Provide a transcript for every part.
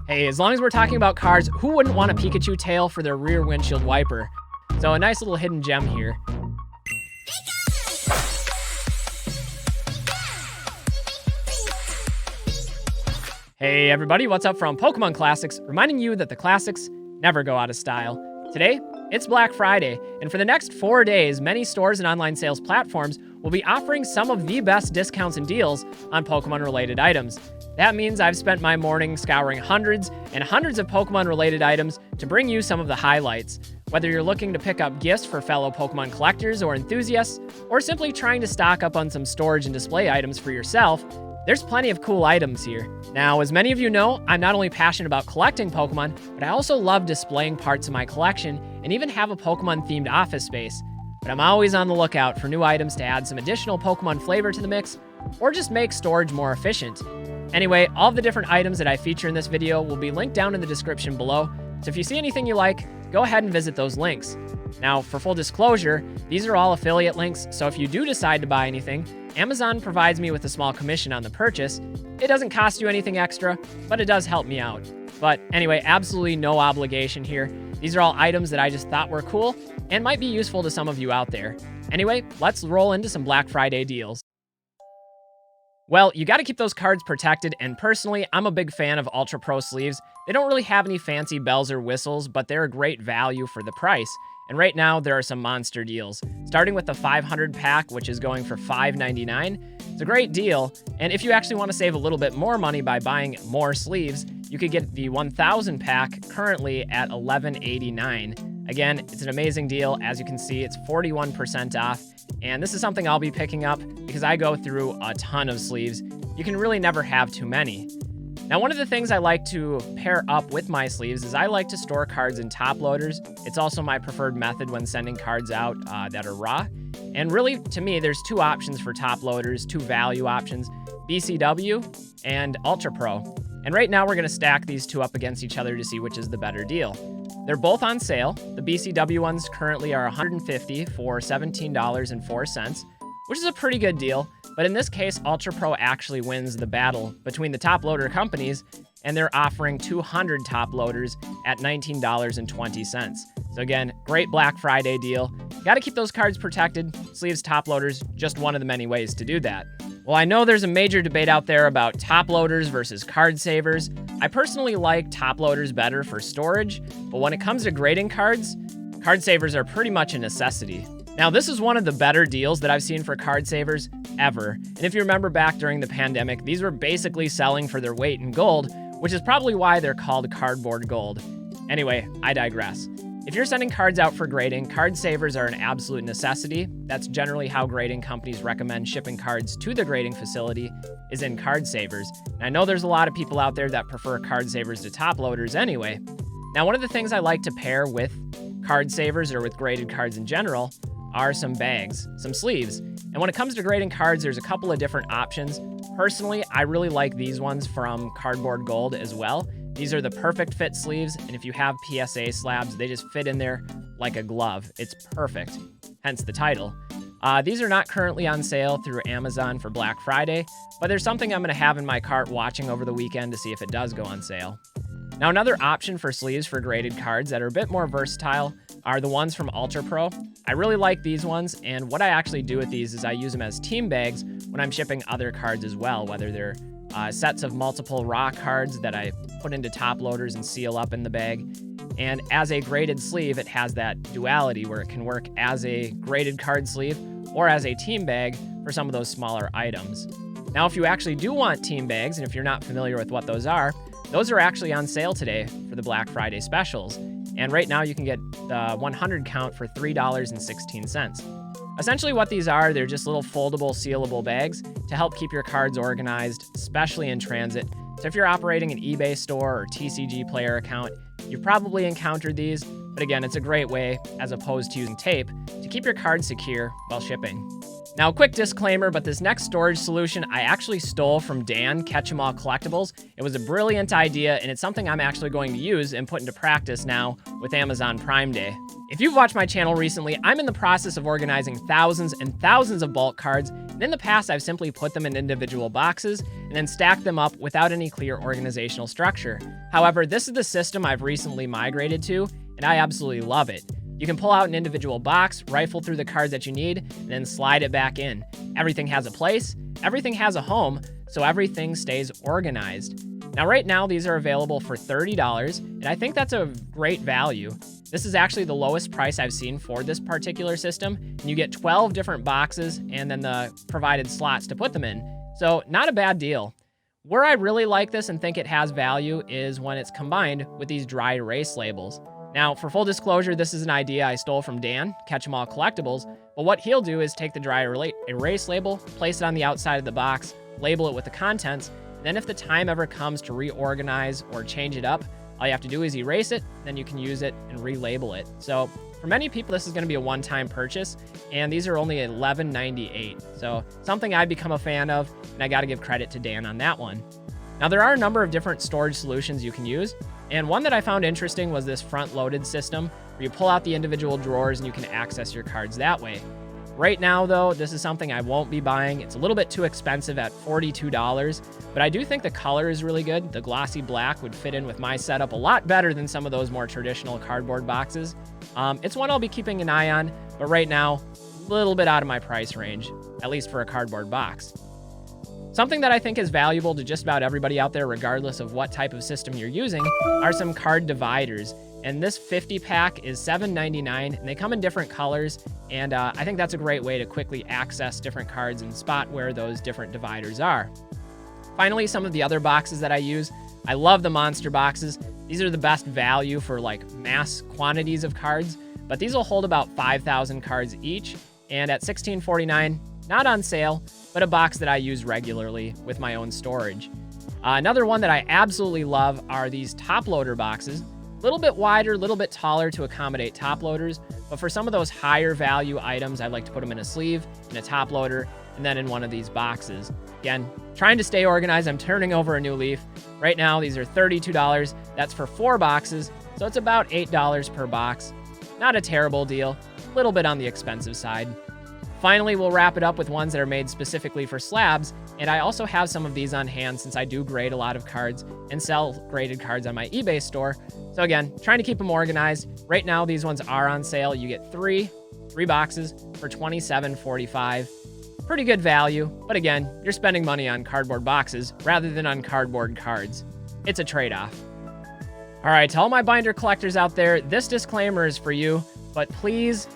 Hey, as long as we're talking about cars, who wouldn't want a Pikachu tail for their rear windshield wiper? So a nice little hidden gem here. Hey everybody, what's up from Pokemon Classics, reminding you that the classics never go out of style. Today, it's Black Friday, and for the next 4 days, many stores and online sales platforms will be offering some of the best discounts and deals on Pokemon-related items. That means I've spent my morning scouring hundreds and hundreds of Pokemon-related items to bring you some of the highlights. Whether you're looking to pick up gifts for fellow Pokemon collectors or enthusiasts, or simply trying to stock up on some storage and display items for yourself, there's plenty of cool items here. Now, as many of you know, I'm not only passionate about collecting Pokemon, but I also love displaying parts of my collection and even have a Pokemon-themed office space. But I'm always on the lookout for new items to add some additional Pokemon flavor to the mix, or just make storage more efficient. Anyway, all of the different items that I feature in this video will be linked down in the description below, so if you see anything you like, go ahead and visit those links. Now, for full disclosure, these are all affiliate links, so if you do decide to buy anything, Amazon provides me with a small commission on the purchase. It doesn't cost you anything extra, but it does help me out. But anyway, absolutely no obligation here. These are all items that I just thought were cool and might be useful to some of you out there. Anyway, let's roll into some Black Friday deals. Well, you got to keep those cards protected, and personally, I'm a big fan of Ultra Pro sleeves. They don't really have any fancy bells or whistles, but they're a great value for the price. And right now, there are some monster deals. Starting with the 500 pack, which is going for $5.99. It's a great deal, and if you actually want to save a little bit more money by buying more sleeves, you could get the 1000 pack currently at $11.89. Again, it's an amazing deal. As you can see, it's 41% off, and this is something I'll be picking up because I go through a ton of sleeves. You can really never have too many. Now, one of the things I like to pair up with my sleeves is I like to store cards in top loaders. It's also my preferred method when sending cards out that are raw. And really, to me, there's two options for top loaders, two value options, BCW and Ultra Pro. And right now, we're going to stack these two up against each other to see which is the better deal. They're both on sale. The BCW ones currently are $150 for $17.04, which is a pretty good deal. But in this case, Ultra Pro actually wins the battle between the top loader companies, and they're offering 200 top loaders at $19.20. So again, great Black Friday deal. Got to keep those cards protected. Sleeves top loaders, just one of the many ways to do that. Well, I know there's a major debate out there about top loaders versus card savers. I personally like top loaders better for storage, but when it comes to grading cards, card savers are pretty much a necessity. Now, this is one of the better deals that I've seen for card savers ever. And if you remember back during the pandemic, these were basically selling for their weight in gold, which is probably why they're called cardboard gold. Anyway, I digress. If you're sending cards out for grading, card savers are an absolute necessity. That's generally how grading companies recommend shipping cards to the grading facility, is in card savers. And I know there's a lot of people out there that prefer card savers to top loaders anyway. Now, one of the things I like to pair with card savers or with graded cards in general are some bags, some sleeves. And when it comes to grading cards, there's a couple of different options. Personally, I really like these ones from Cardboard Gold as well. These are the perfect fit sleeves, and if you have PSA slabs, they just fit in there like a glove. It's perfect, hence the title. These are not currently on sale through Amazon for Black Friday, but there's something I'm going to have in my cart watching over the weekend to see if it does go on sale. Now, another option for sleeves for graded cards that are a bit more versatile are the ones from Ultra Pro. I really like these ones, and what I actually do with these is I use them as team bags when I'm shipping other cards as well, whether they're sets of multiple raw cards that I put into top loaders and seal up in the bag. And as a graded sleeve, it has that duality where it can work as a graded card sleeve or as a team bag for some of those smaller items. Now, if you actually do want team bags, and if you're not familiar with what those are actually on sale today for the Black Friday specials. And right now you can get the 100 count for $3.16. Essentially what these are, they're just little foldable, sealable bags to help keep your cards organized, especially in transit. So if you're operating an eBay store or TCG player account, you've probably encountered these, But again, it's a great way, as opposed to using tape, to keep your cards secure while shipping. Now, a quick disclaimer, but this next storage solution I actually stole from Dan, Catch 'em All Collectibles. It was a brilliant idea, and it's something I'm actually going to use and put into practice now with Amazon Prime Day. If you've watched my channel recently, I'm in the process of organizing thousands and thousands of bulk cards, and in the past I've simply put them in individual boxes and then stacked them up without any clear organizational structure. However, this is the system I've recently migrated to, and I absolutely love it. You can pull out an individual box, rifle through the cards that you need, and then slide it back in. Everything has a place, everything has a home, so everything stays organized. Now, right now, these are available for $30, and I think that's a great value. This is actually the lowest price I've seen for this particular system, and you get 12 different boxes and then the provided slots to put them in. So, not a bad deal. Where I really like this and think it has value is when it's combined with these dry erase labels. Now, for full disclosure, this is an idea I stole from Dan, Catch 'em All Collectibles, but what he'll do is take the dry erase label, place it on the outside of the box, label it with the contents, and then if the time ever comes to reorganize or change it up, all you have to do is erase it, then you can use it and relabel it. So for many people, this is going to be a one-time purchase, and these are only $11.98. So something I've become a fan of, and I got to give credit to Dan on that one. Now, there are a number of different storage solutions you can use, and one that I found interesting was this front-loaded system, where you pull out the individual drawers and you can access your cards that way. Right now, though, this is something I won't be buying. It's a little bit too expensive at $42, but I do think the color is really good. The glossy black would fit in with my setup a lot better than some of those more traditional cardboard boxes. It's one I'll be keeping an eye on, but right now, a little bit out of my price range, at least for a cardboard box. Something that I think is valuable to just about everybody out there, regardless of what type of system you're using, are some card dividers. And this 50-pack is $7.99, and they come in different colors, and I think that's a great way to quickly access different cards and spot where those different dividers are. Finally, some of the other boxes that I use. I love the monster boxes. These are the best value for like mass quantities of cards, but these will hold about 5,000 cards each, and at $16.49, not on sale, but a box that I use regularly with my own storage. Another one that I absolutely love are these top loader boxes. A little bit wider, a little bit taller to accommodate top loaders, but for some of those higher value items, I like to put them in a sleeve, in a top loader, and then in one of these boxes. Again, trying to stay organized, I'm turning over a new leaf. Right now, these are $32. That's for 4 boxes, so it's about $8 per box. Not a terrible deal, a little bit on the expensive side. Finally, we'll wrap it up with ones that are made specifically for slabs, and I also have some of these on hand since I do grade a lot of cards and sell graded cards on my eBay store. So again, trying to keep them organized. Right now, these ones are on sale. You get three boxes for $27.45. Pretty good value, but again, you're spending money on cardboard boxes rather than on cardboard cards. It's a trade-off. All right, to all my binder collectors out there, this disclaimer is for you, but please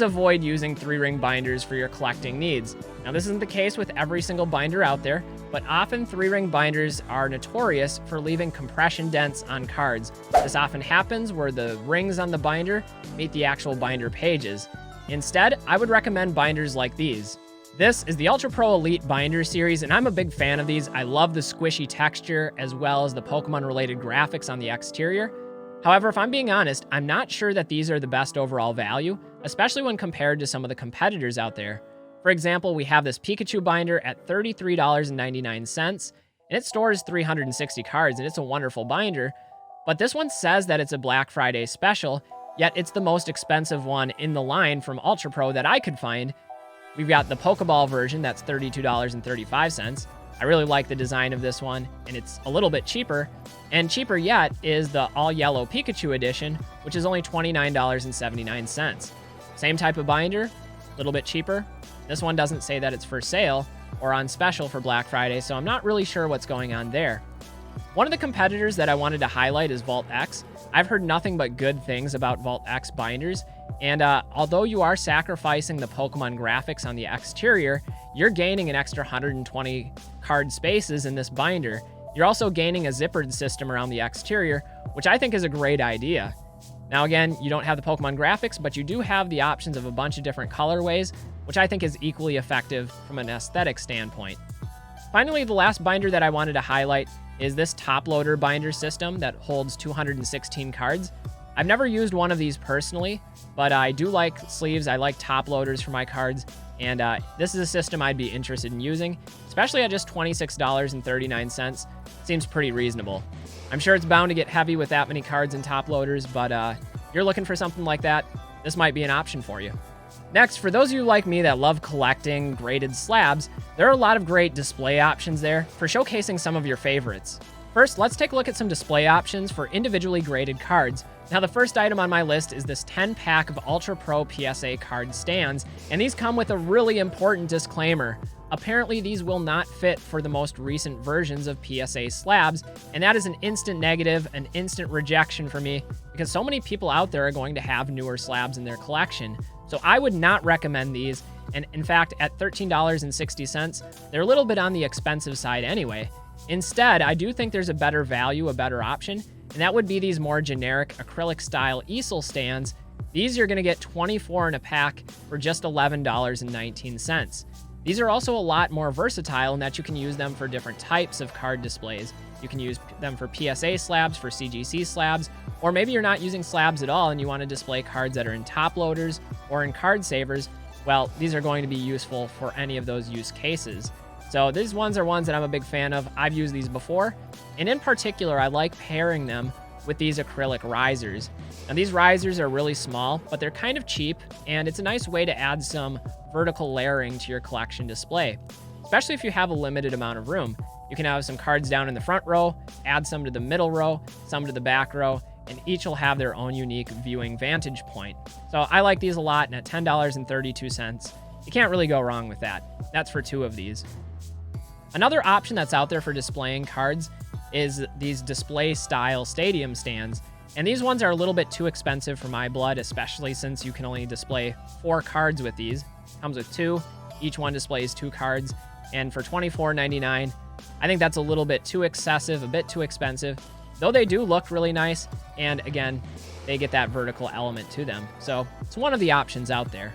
avoid using 3-ring binders for your collecting needs. Now, this isn't the case with every single binder out there, but often 3-ring binders are notorious for leaving compression dents on cards. This often happens where the rings on the binder meet the actual binder pages. Instead, I would recommend binders like these. This is the Ultra Pro Elite Binder Series, and I'm a big fan of these. I love the squishy texture as well as the Pokemon-related graphics on the exterior. However, if I'm being honest, I'm not sure that these are the best overall value, especially when compared to some of the competitors out there. For example, we have this Pikachu binder at $33.99, and it stores 360 cards, and it's a wonderful binder. But this one says that it's a Black Friday special, yet it's the most expensive one in the line from Ultra Pro that I could find. We've got the Pokeball version that's $32.35. I really like the design of this one, and it's a little bit cheaper. And cheaper yet is the all-yellow Pikachu edition, which is only $29.79. Same type of binder, a little bit cheaper. This one doesn't say that it's for sale or on special for Black Friday, so I'm not really sure what's going on there. One of the competitors that I wanted to highlight is Vault X. I've heard nothing but good things about Vault X binders, and although you are sacrificing the Pokemon graphics on the exterior, you're gaining an extra 120 card spaces in this binder. You're also gaining a zippered system around the exterior, which I think is a great idea. Now again, you don't have the Pokemon graphics, but you do have the options of a bunch of different colorways, which I think is equally effective from an aesthetic standpoint. Finally, the last binder that I wanted to highlight is this top loader binder system that holds 216 cards. I've never used one of these personally, but I do like sleeves. I like top loaders for my cards, and this is a system I'd be interested in using, especially at just $26.39. Seems pretty reasonable. I'm sure it's bound to get heavy with that many cards and top loaders, but if you're looking for something like that, this might be an option for you. Next, for those of you like me that love collecting graded slabs, there are a lot of great display options there for showcasing some of your favorites. First, let's take a look at some display options for individually graded cards. Now, the first item on my list is this 10-pack of Ultra Pro PSA card stands, and these come with a really important disclaimer. Apparently, these will not fit for the most recent versions of PSA slabs, and that is an instant negative, an instant rejection for me, because so many people out there are going to have newer slabs in their collection. So I would not recommend these, and in fact, at $13.60, they're a little bit on the expensive side anyway. Instead, I do think there's a better value, a better option, and that would be these more generic acrylic-style easel stands. These you're going to get 24 in a pack for just $11.19. These are also a lot more versatile in that you can use them for different types of card displays. You can use them for PSA slabs, for CGC slabs, or maybe you're not using slabs at all and you want to display cards that are in top loaders or in card savers. Well, these are going to be useful for any of those use cases. So these ones are ones that I'm a big fan of. I've used these before, and in particular, I like pairing them with these acrylic risers. Now, these risers are really small, but they're kind of cheap, and it's a nice way to add some vertical layering to your collection display, especially if you have a limited amount of room. You can have some cards down in the front row, add some to the middle row, some to the back row, and each will have their own unique viewing vantage point. So I like these a lot, and at $10.32, you can't really go wrong with that. That's for 2 of these. Another option that's out there for displaying cards is these display style stadium stands. And these ones are a little bit too expensive for my blood, especially since you can only display 4 cards with these. Comes with 2. Each one displays 2 cards. And for $24.99, I think that's a little bit too excessive, a bit too expensive. Though they do look really nice. And again, they get that vertical element to them. So it's one of the options out there.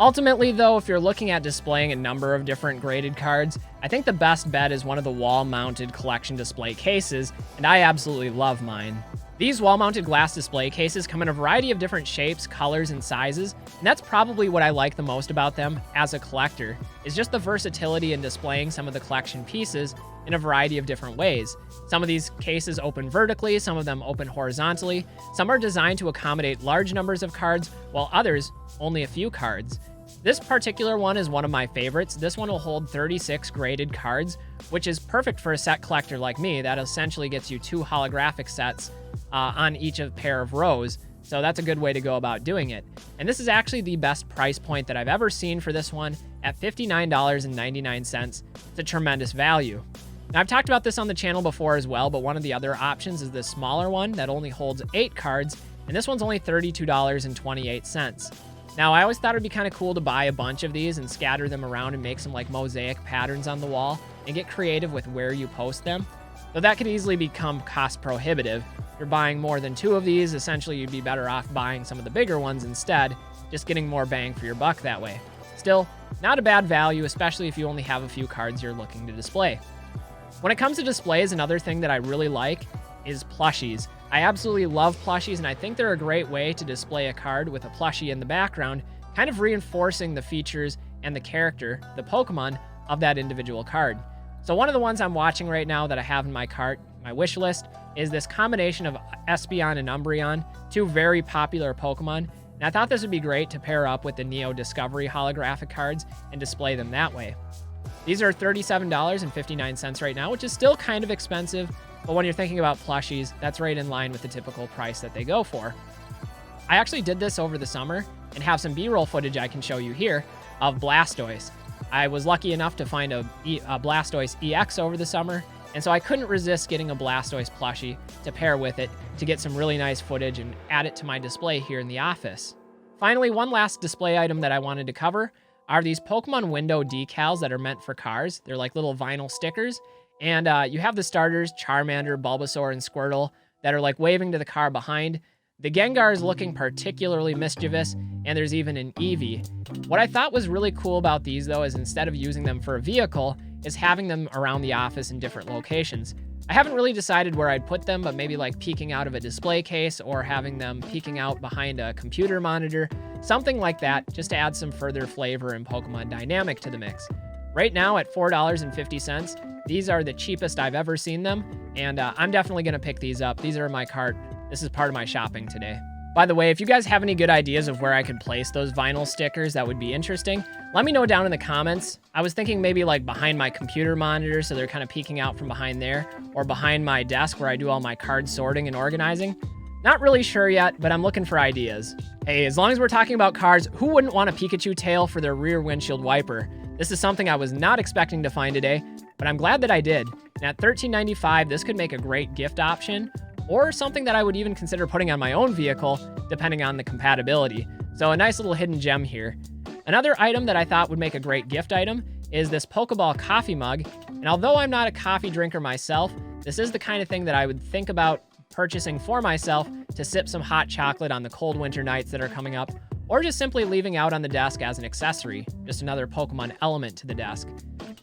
Ultimately, though, if you're looking at displaying a number of different graded cards, I think the best bet is one of the wall-mounted collection display cases, and I absolutely love mine. These wall-mounted glass display cases come in a variety of different shapes, colors, and sizes, and that's probably what I like the most about them as a collector, is just the versatility in displaying some of the collection pieces in a variety of different ways. Some of these cases open vertically, some of them open horizontally, some are designed to accommodate large numbers of cards, while others only a few cards. This particular one is one of my favorites. This one will hold 36 graded cards, which is perfect for a set collector like me. That essentially gets you 2 holographic sets on each of pair of rows. So that's a good way to go about doing it. And this is actually the best price point that I've ever seen for this one at $59.99. It's a tremendous value. Now, I've talked about this on the channel before as well, but one of the other options is this smaller one that only holds 8 cards, and this one's only $32.28. Now, I always thought it'd be kind of cool to buy a bunch of these and scatter them around and make some like mosaic patterns on the wall and get creative with where you post them. Though that could easily become cost prohibitive. If you're buying more than 2 of these, essentially you'd be better off buying some of the bigger ones instead, just getting more bang for your buck that way. Still, not a bad value, especially if you only have a few cards you're looking to display. When it comes to displays, another thing that I really like is plushies. I absolutely love plushies, and I think they're a great way to display a card with a plushie in the background, kind of reinforcing the features and the character, the Pokemon, of that individual card. So one of the ones I'm watching right now that I have in my cart, my wish list, is this combination of Espeon and Umbreon, 2 very popular Pokemon, and I thought this would be great to pair up with the Neo Discovery holographic cards and display them that way. These are $37.59 right now, which is still kind of expensive, but when you're thinking about plushies, that's right in line with the typical price that they go for. I actually did this over the summer and have some B-roll footage I can show you here of Blastoise. I was lucky enough to find a Blastoise EX over the summer, and so I couldn't resist getting a Blastoise plushie to pair with it to get some really nice footage and add it to my display here in the office. Finally, one last display item that I wanted to cover are these Pokemon window decals that are meant for cars. They're like little vinyl stickers. And you have the starters, Charmander, Bulbasaur, and Squirtle, that are like waving to the car behind. The Gengar is looking particularly mischievous, and there's even an Eevee. What I thought was really cool about these, though, is instead of using them for a vehicle, is having them around the office in different locations. I haven't really decided where I'd put them, but maybe like peeking out of a display case or having them peeking out behind a computer monitor, something like that, just to add some further flavor and Pokemon dynamic to the mix. Right now at $4.50, these are the cheapest I've ever seen them, and I'm definitely going to pick these up. These are in my cart. This is part of my shopping today. By the way, if you guys have any good ideas of where I could place those vinyl stickers that would be interesting, let me know down in the comments. I was thinking maybe like behind my computer monitor, so they're kind of peeking out from behind there, or behind my desk where I do all my card sorting and organizing. Not really sure yet, but I'm looking for ideas. Hey, as long as we're talking about cards, who wouldn't want a Pikachu tail for their rear windshield wiper? This is something I was not expecting to find today, but I'm glad that I did. And at $13.95, this could make a great gift option, or something that I would even consider putting on my own vehicle, depending on the compatibility. So a nice little hidden gem here. Another item that I thought would make a great gift item is this Pokeball coffee mug. And although I'm not a coffee drinker myself, this is the kind of thing that I would think about purchasing for myself to sip some hot chocolate on the cold winter nights that are coming up, or just simply leaving out on the desk as an accessory, just another Pokemon element to the desk.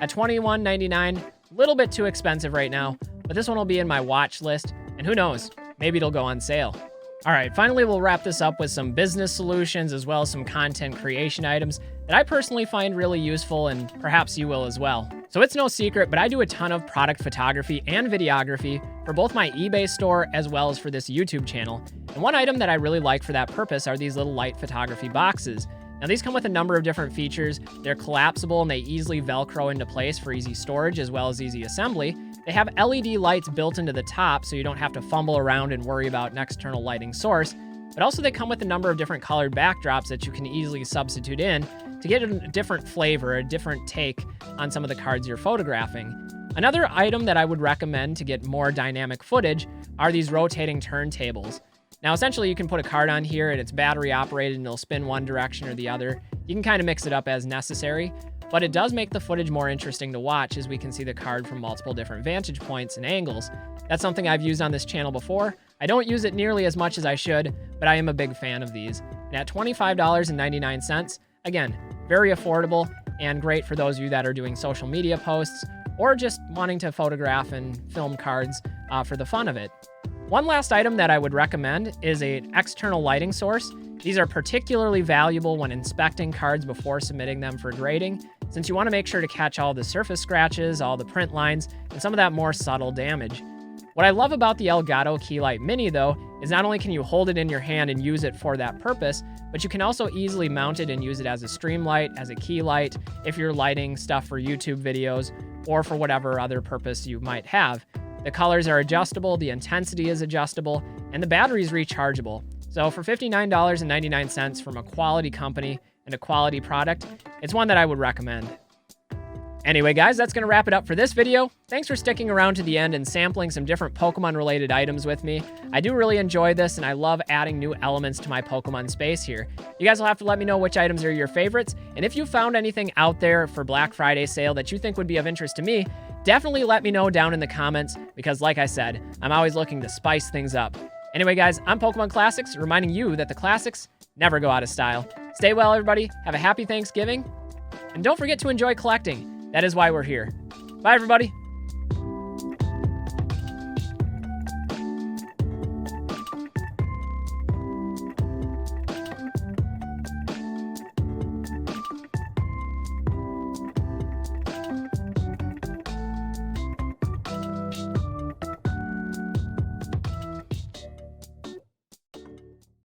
At $21.99, a little bit too expensive right now, but this one will be in my watch list, and who knows, maybe it'll go on sale. All right, finally we'll wrap this up with some business solutions as well as some content creation items that I personally find really useful, and perhaps you will as well. So it's no secret, but I do a ton of product photography and videography for both my eBay store as well as for this YouTube channel. And one item that I really like for that purpose are these little light photography boxes. Now these come with a number of different features. They're collapsible and they easily Velcro into place for easy storage as well as easy assembly. They have LED lights built into the top so you don't have to fumble around and worry about an external lighting source. But also they come with a number of different colored backdrops that you can easily substitute in to get a different flavor, a different take on some of the cards you're photographing. Another item that I would recommend to get more dynamic footage are these rotating turntables. Now, essentially, you can put a card on here and it's battery operated and it'll spin one direction or the other. You can kind of mix it up as necessary, but it does make the footage more interesting to watch as we can see the card from multiple different vantage points and angles. That's something I've used on this channel before. I don't use it nearly as much as I should, but I am a big fan of these. And at $25.99, again, very affordable and great for those of you that are doing social media posts or just wanting to photograph and film cards for the fun of it. One last item that I would recommend is an external lighting source. These are particularly valuable when inspecting cards before submitting them for grading, since you want to make sure to catch all the surface scratches, all the print lines, and some of that more subtle damage. What I love about the Elgato Key Light Mini, though, is not only can you hold it in your hand and use it for that purpose, but you can also easily mount it and use it as a stream light, as a key light, if you're lighting stuff for YouTube videos, or for whatever other purpose you might have. The colors are adjustable, the intensity is adjustable, and the battery is rechargeable. So for $59.99 from a quality company and a quality product, it's one that I would recommend. Anyway, guys, that's going to wrap it up for this video. Thanks for sticking around to the end and sampling some different Pokemon-related items with me. I do really enjoy this, and I love adding new elements to my Pokemon space here. You guys will have to let me know which items are your favorites, and if you found anything out there for Black Friday sale that you think would be of interest to me, definitely let me know down in the comments, because like I said, I'm always looking to spice things up. Anyway, guys, I'm Pokemon Classics, reminding you that the classics never go out of style. Stay well, everybody. Have a happy Thanksgiving, and don't forget to enjoy collecting. That is why we're here. Bye, everybody.